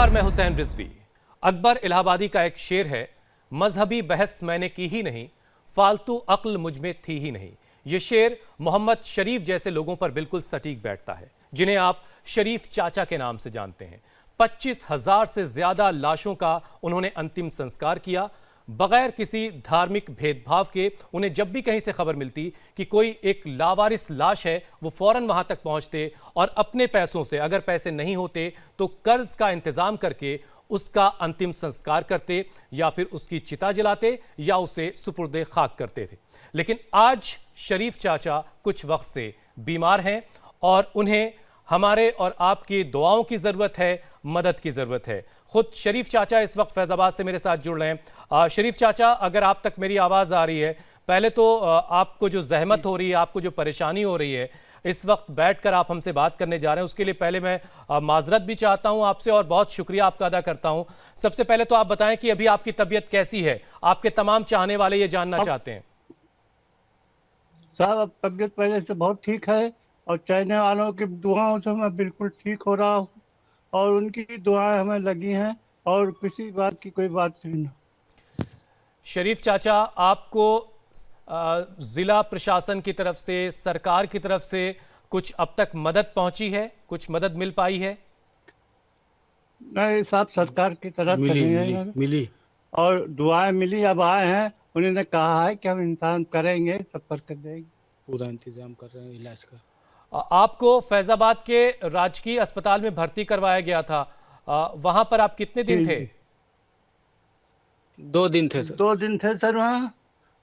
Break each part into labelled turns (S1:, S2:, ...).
S1: नमस्कार, मैं हुसैन रिजवी। अकबर इलाहाबादी का एक शेर है, मजहबी बहस मैंने की ही नहीं, फालतू अक्ल मुझमें थी ही नहीं। यह शेर मोहम्मद शरीफ जैसे लोगों पर बिल्कुल सटीक बैठता है, जिन्हें आप शरीफ चाचा के नाम से जानते हैं। 25,000 से ज्यादा लाशों का उन्होंने अंतिम संस्कार किया, बगैर किसी धार्मिक भेदभाव के। उन्हें जब भी कहीं से खबर मिलती कि कोई एक लावारिस लाश है, वो फौरन वहां तक पहुंचते और अपने पैसों से, अगर पैसे नहीं होते तो कर्ज का इंतजाम करके उसका अंतिम संस्कार करते, या फिर उसकी चिता जलाते या उसे सुपुर्दे खाक करते थे। लेकिन आज शरीफ चाचा कुछ वक्त से बीमार हैं और उन्हें हमारे और आपकी दुआओं की जरूरत है, मदद की जरूरत है। खुद शरीफ चाचा इस वक्त फैजाबाद से मेरे साथ जुड़ रहे हैं। शरीफ चाचा, अगर आप तक मेरी आवाज आ रही है, पहले तो आपको जो जहमत हो रही है, आपको जो परेशानी हो रही है, इस वक्त बैठकर आप हमसे बात करने जा रहे हैं, उसके लिए पहले मैं माजरत भी चाहता हूं आपसे और बहुत शुक्रिया आपका अदा करता हूं। सबसे पहले तो आप बताएं कि अभी आपकी तबीयत कैसी है? आपके तमाम चाहने वाले ये जानना चाहते हैं।
S2: साहब, अब तबीयत पहले से बहुत ठीक है और चाहने वालों की दुआओं से मैं बिल्कुल ठीक हो रहा हूँ और उनकी दुआएं हमें लगी हैं और किसी बात की कोई बात नहीं।
S1: शरीफ चाचा, आपको जिला प्रशासन की तरफ से, सरकार की तरफ से कुछ अब तक मदद पहुंची है? कुछ मदद मिल पाई है?
S2: नहीं साहब, सरकार की तरफ से
S3: मिली
S2: नहीं
S3: मिली
S2: है
S3: मिली
S2: और दुआएं मिली। अब आए हैं, उन्होंने कहा है कि हम इंतजाम करेंगे, सब करके देंगे।
S3: पूरा इंतजाम कर रहे हैं इलाज का।
S1: आपको फैजाबाद के राजकीय अस्पताल में भर्ती करवाया गया था, वहां पर आप कितने दिन थे?
S3: 2 दिन थे सर।
S2: 2 दिन थे सर वहाँ।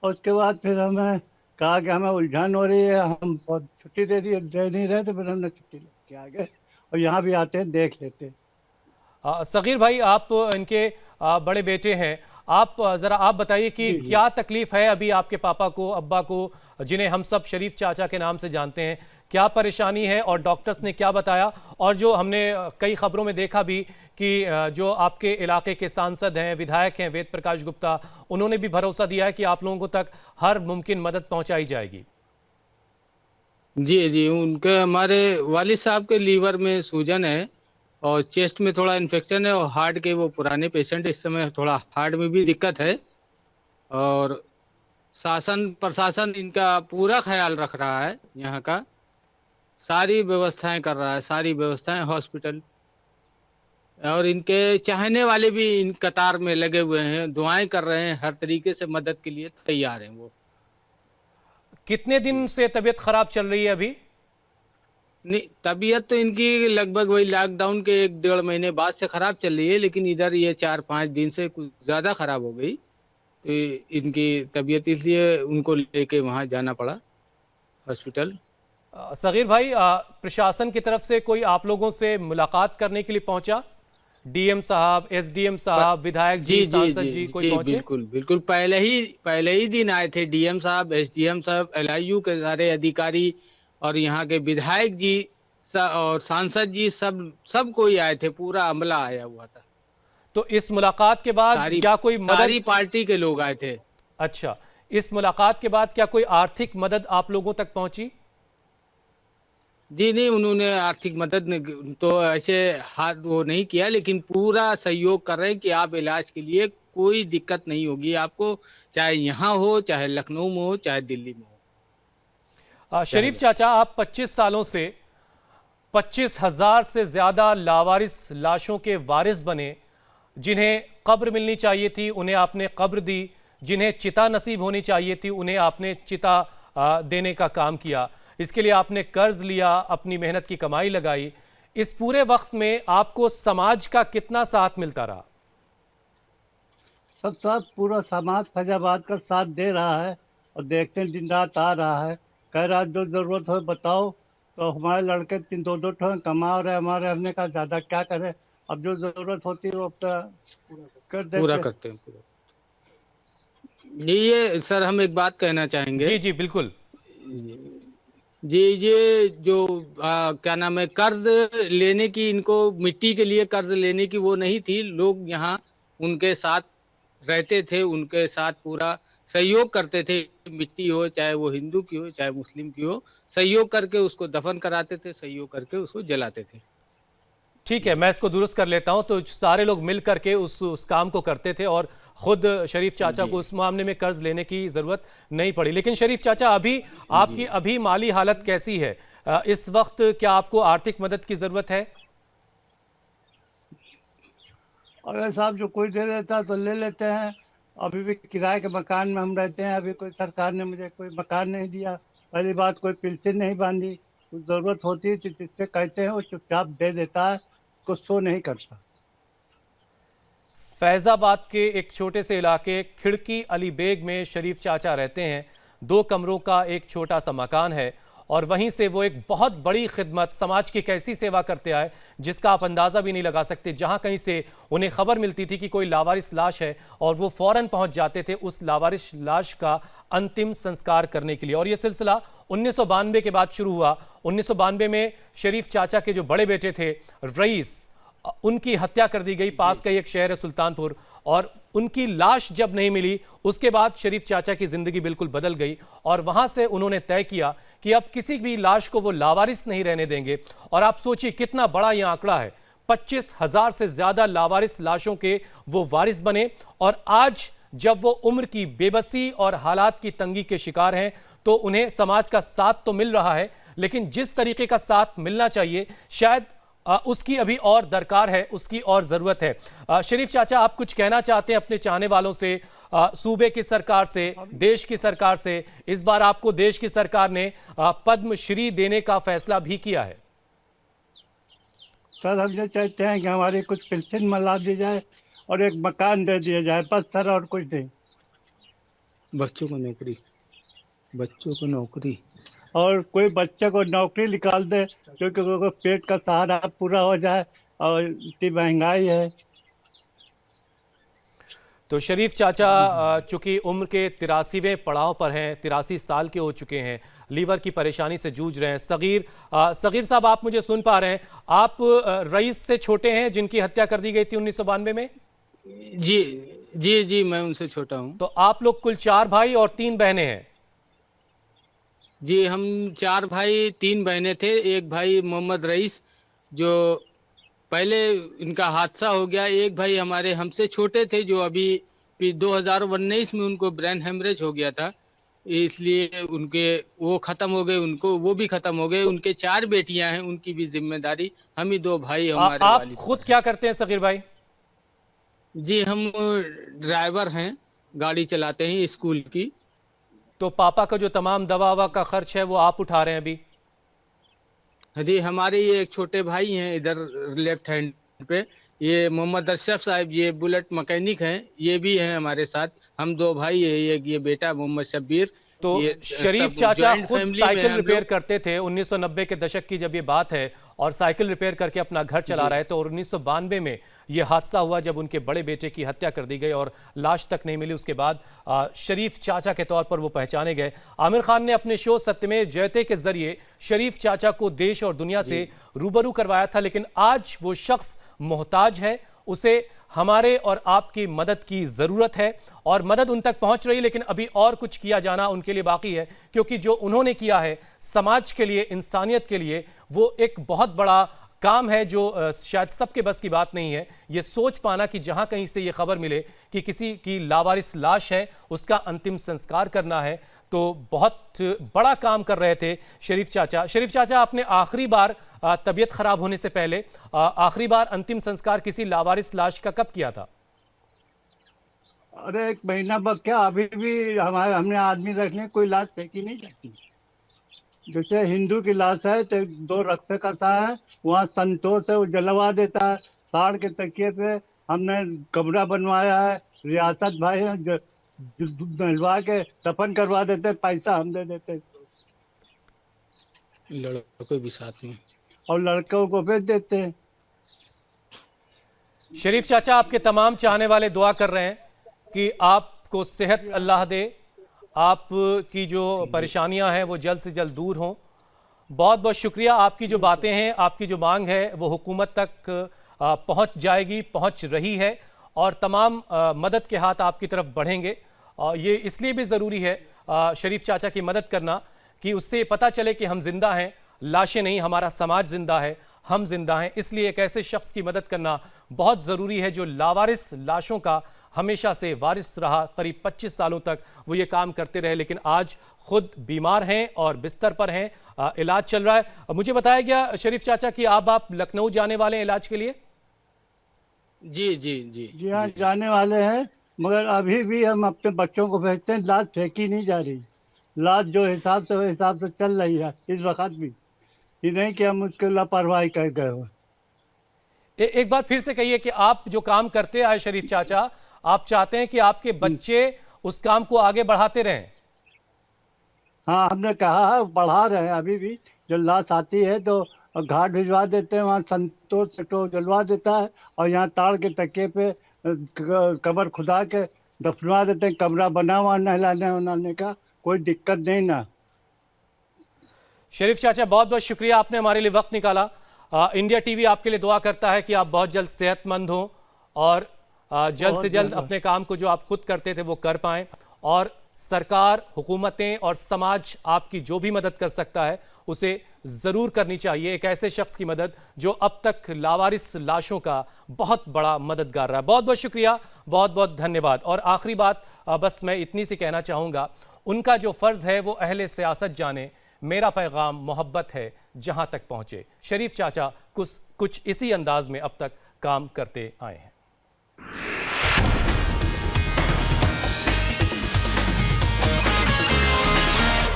S2: और उसके बाद फिर हमें कहा कि हमें उलझन हो रही है, हम बहुत छुट्टी दे नहीं रहे, तो फिर हमने छुट्टी लेके आ गए और यहाँ भी आते हैं, देख लेते हैं।
S1: सगीर भाई, आप इनके बड़े बेटे हैं, आप जरा आप बताइए कि
S2: जी जी।
S1: क्या तकलीफ है अभी आपके पापा को, अब्बा को, जिन्हें हम सब शरीफ चाचा के नाम से जानते हैं? क्या परेशानी है और डॉक्टर्स ने क्या बताया? और जो हमने कई खबरों में देखा भी कि जो आपके इलाके के सांसद हैं, विधायक हैं, वेद प्रकाश गुप्ता, उन्होंने भी भरोसा दिया है कि आप लोगों तक हर मुमकिन मदद पहुंचाई जाएगी।
S3: जी जी, उनके हमारे वालिद साहब के लीवर में सूजन है और चेस्ट में थोड़ा इन्फेक्शन है और हार्ट के वो पुराने पेशेंट, इस समय थोड़ा हार्ट में भी दिक्कत है। और शासन प्रशासन इनका पूरा ख्याल रख रहा है, यहाँ का सारी व्यवस्थाएं कर रहा है, सारी व्यवस्थाएं हॉस्पिटल। और इनके चाहने वाले भी इन कतार में लगे हुए हैं, दुआएं कर रहे हैं, हर तरीके से मदद के लिए तैयार हैं वो।
S1: कितने दिन से तबीयत खराब चल रही है अभी?
S3: नहीं, तबीयत तो इनकी लगभग वही लॉकडाउन के 1-1.5 महीने बाद से खराब चल रही है, लेकिन इधर ये 4-5 दिन से कुछ ज्यादा खराब हो गई, तो इनकी तबीयत इसलिए उनको लेके वहां जाना पड़ा हॉस्पिटल।
S1: सगीर भाई, प्रशासन की तरफ से कोई आप लोगों से मुलाकात करने के लिए पहुंचा? डीएम साहब, एसडीएम साहब, विधायक जी,
S3: जी जी
S1: सांसद
S3: जी
S1: जी, कोई
S3: जी,
S1: पहुंचे?
S3: बिल्कुल बिल्कुल, पहले ही दिन आए थे डीएम साहब, एसडीएम साहब, एलआईयू के सारे अधिकारी और यहाँ के विधायक जी और सांसद जी, सब कोई आए थे, पूरा अमला आया हुआ था।
S1: तो इस मुलाकात के बाद
S3: सारी
S1: क्या कोई मदद?
S3: सारी पार्टी के लोग आए थे।
S1: अच्छा, इस मुलाकात के बाद क्या कोई आर्थिक मदद आप लोगों तक पहुंची?
S3: जी नहीं, उन्होंने आर्थिक मदद तो ऐसे हाथ वो नहीं किया, लेकिन पूरा सहयोग कर रहे हैं कि आप इलाज के लिए कोई दिक्कत नहीं होगी आपको, चाहे यहाँ हो, चाहे लखनऊ में हो, चाहे दिल्ली में हो।
S1: शरीफ चाचा, आप 25 सालों से 25,000 से ज्यादा लावारिस लाशों के वारिस बने। जिन्हें कब्र मिलनी चाहिए थी उन्हें आपने कब्र दी, जिन्हें चिता नसीब होनी चाहिए थी उन्हें आपने चिता देने का काम किया। इसके लिए आपने कर्ज लिया, अपनी मेहनत की कमाई लगाई। इस पूरे वक्त में आपको समाज का कितना साथ मिलता रहा?
S2: सब साथ पूरा समाज फैजाबाद का साथ दे रहा है और देखते हैं, दिन रात आ रहा है, कह रहा जो जरूरत हो बताओ। तो हमारे लड़के 2-2 ठो कमा रहे हमारे, हमने कहा ज्यादा क्या करें, अब जो जरूरत होती है वो अपना कर
S3: पूरा
S2: देते।
S3: करते हैं पूरा। ये सर, हम एक बात कहना चाहेंगे।
S1: जी जी बिल्कुल।
S3: जी, ये जो क्या नाम है, कर्ज लेने की, इनको मिट्टी के लिए कर्ज लेने की वो नहीं थी। लोग यहाँ उनके साथ रहते थे, उनके साथ पूरा सहयोग करते थे। मिट्टी हो, चाहे वो हिंदू की हो, चाहे मुस्लिम की हो, सहयोग करके उसको दफन कराते थे, सहयोग करके उसको जलाते थे।
S1: ठीक है, मैं इसको दुरुस्त कर लेता हूं। तो सारे लोग मिल करके उस काम को करते थे और खुद शरीफ चाचा को उस मामले में कर्ज लेने की जरूरत नहीं पड़ी। लेकिन शरीफ चाचा, अभी आपकी अभी माली हालत कैसी है? इस वक्त क्या आपको आर्थिक मदद की जरूरत है?
S2: अरे साहब, जो कोई दे देता है तो ले लेते हैं। अभी भी किराए के मकान में हम रहते हैं। अभी कोई सरकार ने मुझे कोई मकान नहीं दिया। पहली बात, कोई पेंशन नहीं बांधी। कुछ जरूरत होती है तो जिससे कहते हैं वो चुपचाप दे देता है, कुछ शो नहीं करता।
S1: फैजाबाद के एक छोटे से इलाके खिड़की अली बेग में शरीफ चाचा रहते हैं। 2 कमरों का एक छोटा सा मकान है और वहीं से वो एक बहुत बड़ी खिदमत, समाज की कैसी सेवा करते आए जिसका आप अंदाज़ा भी नहीं लगा सकते। जहां कहीं से उन्हें खबर मिलती थी कि कोई लावारिस लाश है और वो फौरन पहुंच जाते थे उस लावारिस लाश का अंतिम संस्कार करने के लिए। और ये सिलसिला 1992 के बाद शुरू हुआ। 1992 में शरीफ चाचा के जो बड़े बेटे थे रईस, उनकी हत्या कर दी गई। पास का एक शहर है सुल्तानपुर, और उनकी लाश जब नहीं मिली उसके बाद शरीफ चाचा की जिंदगी बिल्कुल बदल गई। और वहां से उन्होंने तय किया कि अब किसी भी लाश को वो लावारिस नहीं रहने देंगे। और आप सोचिए कितना बड़ा यह आंकड़ा है, 25,000 से ज्यादा लावारिस लाशों के वो वारिस बने। और आज जब वो उम्र की बेबसी और हालात की तंगी के शिकार हैं तो उन्हें समाज का साथ तो मिल रहा है, लेकिन जिस तरीके का साथ मिलना चाहिए शायद उसकी अभी और दरकार है, उसकी और जरूरत है। शरीफ चाचा, आप कुछ कहना चाहते हैं अपने चाहने वालों से, सूबे की सरकार से, देश की सरकार से? इस बार आपको देश की सरकार ने पद्मश्री देने का फैसला भी किया है।
S2: सर, हम ये चाहते हैं कि हमारी कुछ पेंशन मिला दी जाए और एक मकान दे दिया जाए, बस सर, और कुछ नहीं।
S3: बच्चों को नौकरी, बच्चों को नौकरी,
S2: और कोई बच्चे को नौकरी निकाल दे, क्योंकि उनको पेट का सहारा पूरा हो जाए, और इतनी महंगाई है।
S1: तो शरीफ चाचा चूंकि उम्र के 83वें पड़ाव पर हैं, 83 साल के हो चुके हैं, लीवर की परेशानी से जूझ रहे हैं। सगीर साहब, आप मुझे सुन पा रहे हैं? आप रईस से छोटे हैं जिनकी हत्या कर दी गई थी 1992 में?
S3: जी जी जी, मैं उनसे छोटा हूँ।
S1: तो आप लोग कुल 4 भाई और 3 बहनें हैं?
S3: जी, हम 4 भाई 3 बहनें थे। एक भाई मोहम्मद रईस, जो पहले इनका हादसा हो गया। एक भाई हमारे हमसे छोटे थे, जो अभी 2019 में उनको ब्रेन हेमरेज हो गया था, इसलिए उनके वो खत्म हो गए, उनको वो भी खत्म हो गए। उनके 4 बेटियां हैं, उनकी भी जिम्मेदारी हम ही 2 भाई हमारे
S1: आप
S3: वालिद
S1: खुद क्या करते हैं सगीर भाई?
S3: जी, हम ड्राइवर हैं, गाड़ी चलाते हैं स्कूल की।
S1: तो पापा का जो तमाम दवा ववा का खर्च है वो आप उठा रहे हैं अभी?
S3: जी, हमारे ये एक छोटे भाई हैं इधर लेफ्ट हैंड पे, ये मोहम्मद अशरफ साहब, ये बुलेट मैकेनिक हैं, ये भी हैं हमारे साथ। हम 2 भाई हैं, एक ये बेटा मोहम्मद शब्बीर।
S1: तो
S3: ये
S1: शरीफ
S3: सब
S1: चाचा
S3: जॉइंट
S1: खुद
S3: फैमिली में
S1: साइकिल
S3: हम
S1: रिपेयर
S3: लोग।
S1: करते थे 1990 के दशक की जब ये बात है, और साइकिल रिपेयर करके अपना घर चला रहे थे। और 1992 में ये हादसा हुआ जब उनके बड़े बेटे की हत्या कर दी गई और लाश तक नहीं मिली। उसके बाद शरीफ चाचा के तौर पर वो पहचाने गए। आमिर खान ने अपने शो सत्यमेव जयते के जरिए शरीफ चाचा को देश और दुनिया से रूबरू करवाया था, लेकिन आज वो शख्स मोहताज है, उसे हमारे और आपकी मदद की ज़रूरत है। और मदद उन तक पहुंच रही, लेकिन अभी और कुछ किया जाना उनके लिए बाकी है, क्योंकि जो उन्होंने किया है समाज के लिए, इंसानियत के लिए, वो एक बहुत बड़ा काम है जो शायद सबके बस की बात नहीं है। ये सोच पाना कि जहां कहीं से ये खबर मिले कि किसी की लावारिस लाश है, उसका अंतिम संस्कार करना है, तो बहुत बड़ा काम कर रहे थे शरीफ चाचा। शरीफ चाचा, आपने आखिरी बार तबीयत खराब होने से पहले आखिरी बार अंतिम संस्कार किसी लावारिस लाश का कब किया था?
S2: अरे 1 महीना बाद क्या, अभी भी हमने आदमी रखने, कोई लाश फेंकी नहीं जाती। जैसे हिंदू की लाश है तो 2 रक्षकता है, वहाँ संतोष है, वो जलवा देता है। साड़ के तकिए पे हमने कमरा बनवाया है। रियासत भाई है जो डलवा के दफन करवा देते, पैसा हम दे देते,
S3: लड़कों भी साथ में,
S2: और लड़कों को भेज देते हैं।
S1: शरीफ चाचा, आपके तमाम चाहने वाले दुआ कर रहे हैं कि आपको सेहत अल्लाह दे, आपकी जो परेशानियां हैं वो जल्द से जल्द दूर हों। बहुत बहुत शुक्रिया। आपकी जो बातें हैं, आपकी जो मांग है वो हुकूमत तक पहुंच जाएगी, पहुंच रही है, और तमाम मदद के हाथ आपकी तरफ बढ़ेंगे। ये इसलिए भी ज़रूरी है शरीफ चाचा की मदद करना कि उससे पता चले कि हम जिंदा हैं, लाशें नहीं, हमारा समाज जिंदा है, हम जिंदा हैं। इसलिए एक ऐसे शख्स की मदद करना बहुत ज़रूरी है जो लावारिस लाशों का हमेशा से वारिस रहा। करीब 25 सालों तक वो ये काम करते रहे, लेकिन आज खुद बीमार हैं और बिस्तर पर हैं, इलाज चल रहा है। मुझे बताया गया शरीफ चाचा कि आप लखनऊ जाने वाले हैं इलाज के लिए।
S3: जी जी जी
S2: जी हाँ, जाने वाले हैं, मगर अभी भी हम अपने बच्चों को भेजते हैं। लाश फेंकी नहीं जा रही, लाश जो हिसाब से वो हिसाब से चल रही है इस वक्त भी। ये नहीं कि हम उसकी लापरवाही कर गए हो।
S1: एक बार फिर से कहिए कि आप जो काम करते आए शरीफ चाचा, आप चाहते हैं कि आपके बच्चे उस काम को आगे बढ़ाते रहें।
S2: हाँ, हमने कहा है, बढ़ा रहे हैं। अभी भी जो लाश आती है तो घाट भिजवा देते हैं, वहाँ संतोष से तो जलवा देता है, और यहाँ ताड़ के तकिए पे कब्र खुदा के दफनवा देते हैं। कमरा बना हुआ नहलाने उन्हाने का, कोई दिक्कत नहीं ना।
S1: शरीफ चाचा, बहुत बहुत शुक्रिया, आपने हमारे लिए वक्त निकाला। इंडिया टीवी आपके लिए दुआ करता है कि आप बहुत जल्द सेहतमंद हों और जल्द से जल्द अपने काम को जो आप खुद करते थे वो कर पाएं, और सरकार, हुकूमतें और समाज आपकी जो भी मदद कर सकता है उसे ज़रूर करनी चाहिए। एक ऐसे शख्स की मदद जो अब तक लावारिस लाशों का बहुत बड़ा मददगार रहा है। बहुत बहुत शुक्रिया, बहुत बहुत धन्यवाद। और आखिरी बात बस मैं इतनी सी कहना चाहूँगा, उनका जो फ़र्ज़ है वो अहले सियासत जाने, मेरा पैगाम मोहब्बत है जहां तक पहुंचे। शरीफ चाचा कुछ इसी अंदाज में अब तक काम करते आए हैं।